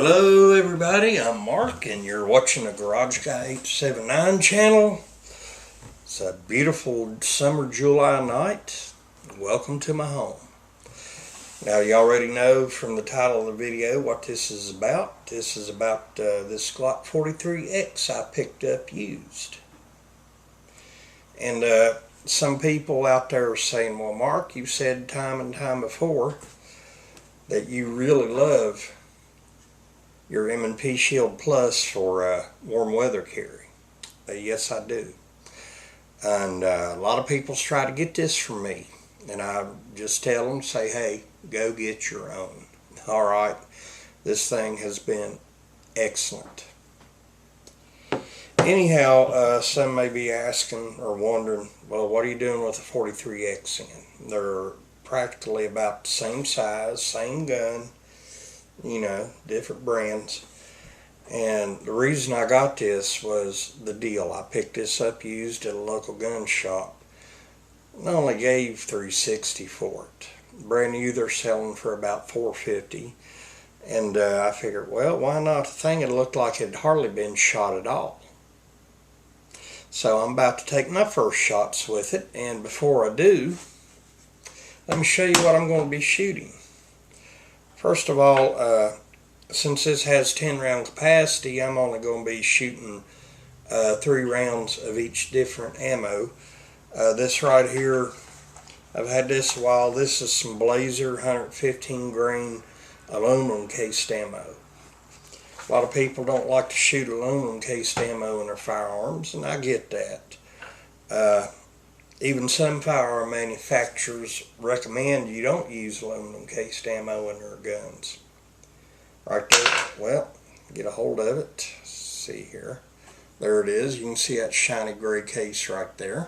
Hello everybody, I'm Mark and you're watching the Garage Guy 879 channel. It's a beautiful summer July night. Welcome to my home. Now you already know from the title of the video what this is about. This is about this Glock 43X I picked up used. And some people out there are saying, well Mark, you've said time and time before that you really love your M&P Shield Plus for warm weather carry. Yes, I do. And a lot of people try to get this from me. And I just tell them, say, hey, go get your own. All right, this thing has been excellent. Anyhow, some may be asking or wondering, well, what are you doing with the 43X in? They're practically about the same size, same gun, you know, different brands. And the reason I got this was the deal. I picked this up used at a local gun shop. I only gave $360 for it. Brand new, they're selling for about $450. And I figured, well, why not? The thing it looked like it had hardly been shot at all. So I'm about to take my first shots with it. And before I do, let me show you what I'm going to be shooting. First of all, since this has 10 round capacity, I'm only going to be shooting 3 rounds of each different ammo. This right here, I've had this a while. This is some Blazer 115 grain aluminum cased ammo. A lot of people don't like to shoot aluminum cased ammo in their firearms, and I get that. Even some firearm manufacturers recommend you don't use aluminum cased ammo in their guns. Right there, well, get a hold of it. See here. There it is. You can see that shiny gray case right there.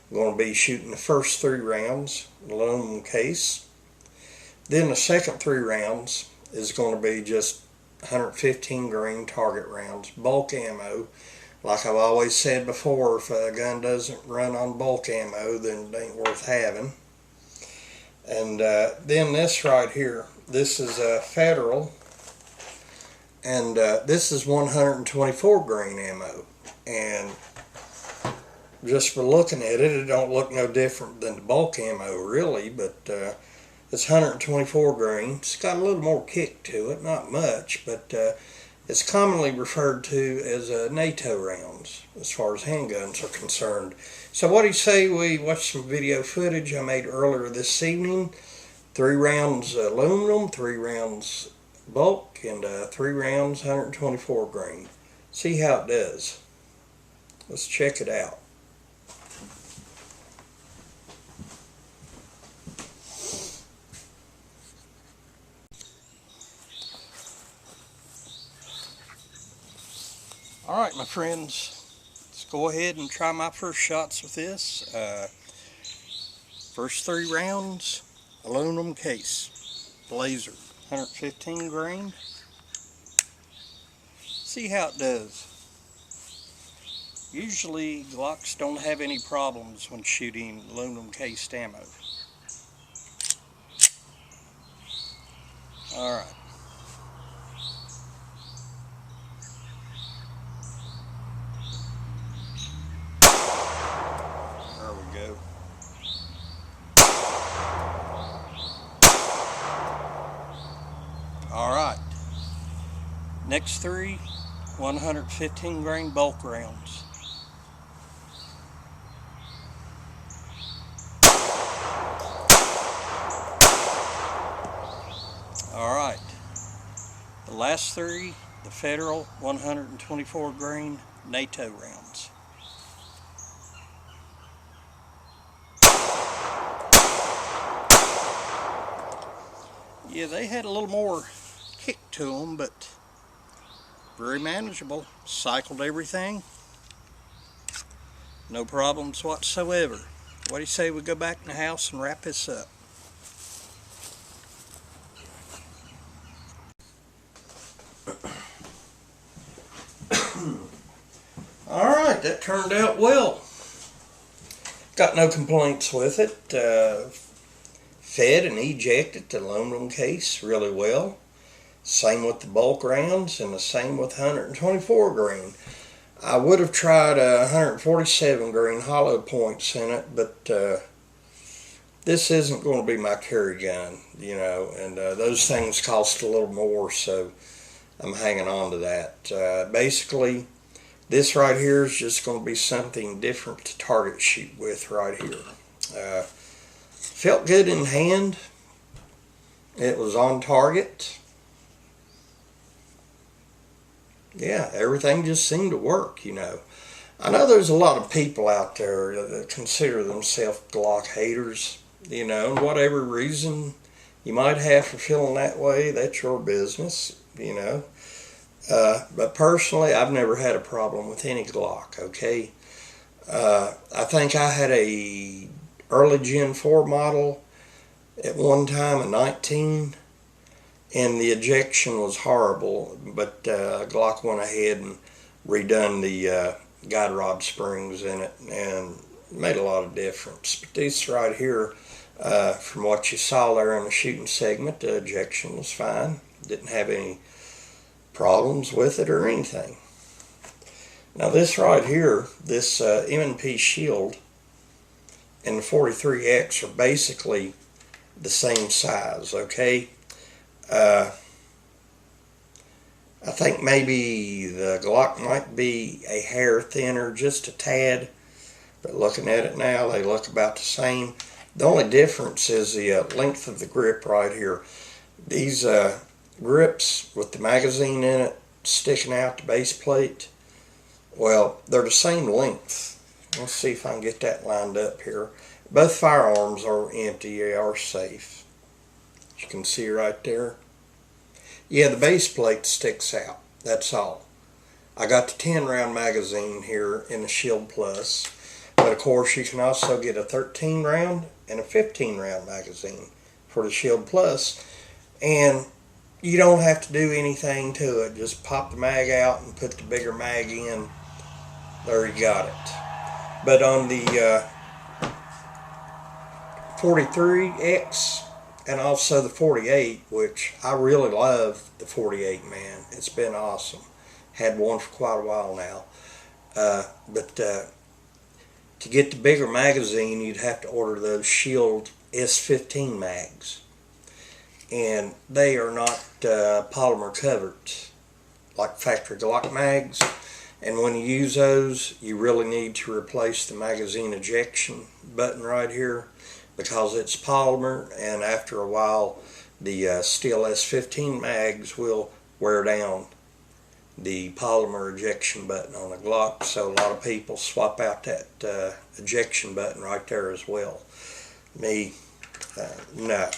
I'm going to be shooting the first 3 rounds, aluminum case. Then the second 3 rounds is going to be just 115 grain target rounds, bulk ammo. Like I've always said before, if a gun doesn't run on bulk ammo, then it ain't worth having. And then this right here, this is a Federal, and this is 124 grain ammo. And just for looking at it, it don't look no different than the bulk ammo really, but it's 124 grain. It's got a little more kick to it, not much, but it's commonly referred to as NATO rounds as far as handguns are concerned. So what do you say we watch some video footage I made earlier this evening? 3 rounds aluminum, 3 rounds bulk, and 3 rounds 124 grain. See how it does. Let's check it out. Alright my friends, let's go ahead and try my first shots with this. First 3 rounds, aluminum case, Blazer, 115 grain. See how it does. Usually Glocks don't have any problems when shooting aluminum cased ammo. Alright. Go. Alright, next 3 115 grain bulk rounds. Alright, the last 3, the Federal 124 grain NATO rounds. Yeah, they had a little more kick to them, but very manageable. Cycled everything. No problems whatsoever. What do you say we go back in the house and wrap this up? Alright, that turned out well. Got no complaints with it. Fed and ejected the aluminum case really well. Same with the bulk rounds, and the same with 124 grain. I would have tried 147 grain hollow points in it, but this isn't going to be my carry gun, you know, and those things cost a little more, so I'm hanging on to that. Basically, this right here is just going to be something different to target shoot with right here. Felt good in hand. It was on target. Yeah, everything just seemed to work, you know. I know there's a lot of people out there that consider themselves Glock haters, you know, and whatever reason you might have for feeling that way, that's your business, you know. But personally, I've never had a problem with any Glock, okay? I think I had a early Gen 4 model at one time, a 19, and the ejection was horrible, but Glock went ahead and redone the guide rod springs in it and made a lot of difference. But this right here, from what you saw there in the shooting segment, the ejection was fine. Didn't have any problems with it or anything. Now this right here, this M&P Shield and the 43X are basically the same size, okay? I think maybe the Glock might be a hair thinner, just a tad, but looking at it now, they look about the same. The only difference is the length of the grip right here. These grips with the magazine in it sticking out the base plate, well, they're the same length. Let's see if I can get that lined up here. Both firearms are empty, they are safe. As you can see right there. Yeah, the base plate sticks out, that's all. I got the 10 round magazine here in the Shield Plus, but of course you can also get a 13 round and a 15 round magazine for the Shield Plus, and you don't have to do anything to it. Just pop the mag out and put the bigger mag in. There you got it. But on the 43X and also the 48, which I really love the 48, man. It's been awesome. Had one for quite a while now. But to get the bigger magazine, you'd have to order those Shield S15 mags. And they are not polymer covered like factory Glock mags. And when you use those, you really need to replace the magazine ejection button right here, because it's polymer, and after a while the steel S15 mags will wear down the polymer ejection button on a Glock. So a lot of people swap out that ejection button right there as well. Me, no.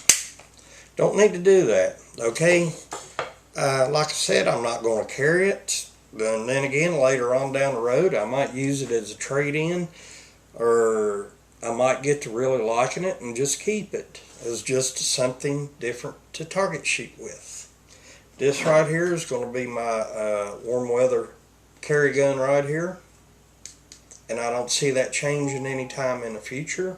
Don't need to do that, okay? Like I said, I'm not going to carry it. And then again, later on down the road, I might use it as a trade-in, or I might get to really liking it and just keep it as just something different to target shoot with. This right here is going to be my warm weather carry gun right here, and I don't see that changing anytime in the future.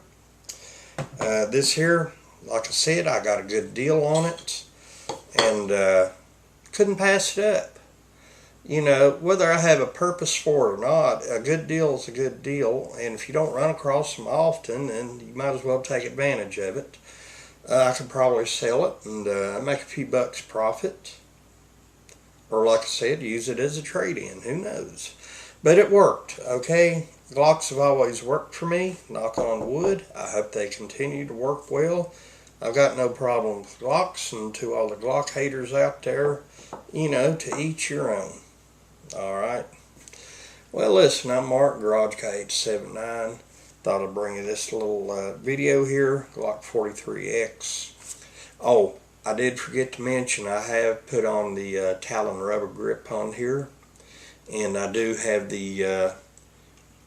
This here, like I said, I got a good deal on it, and couldn't pass it up. You know, whether I have a purpose for it or not, a good deal is a good deal, and if you don't run across them often, then you might as well take advantage of it. I could probably sell it and make a few bucks profit, or like I said, use it as a trade-in, who knows. But it worked, okay? Glocks have always worked for me, knock on wood. I hope they continue to work well. I've got no problem with Glocks, and to all the Glock haters out there, you know, to each your own. Alright. Well, listen, I'm Mark, Garage K879. Thought I'd bring you this little video here, Glock 43X. Oh, I did forget to mention, I have put on the Talon rubber grip on here. And I do have the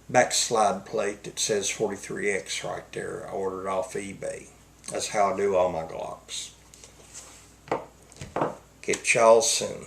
backslide plate that says 43X right there. I ordered off eBay. That's how I do all my Glocks. Catch y'all soon.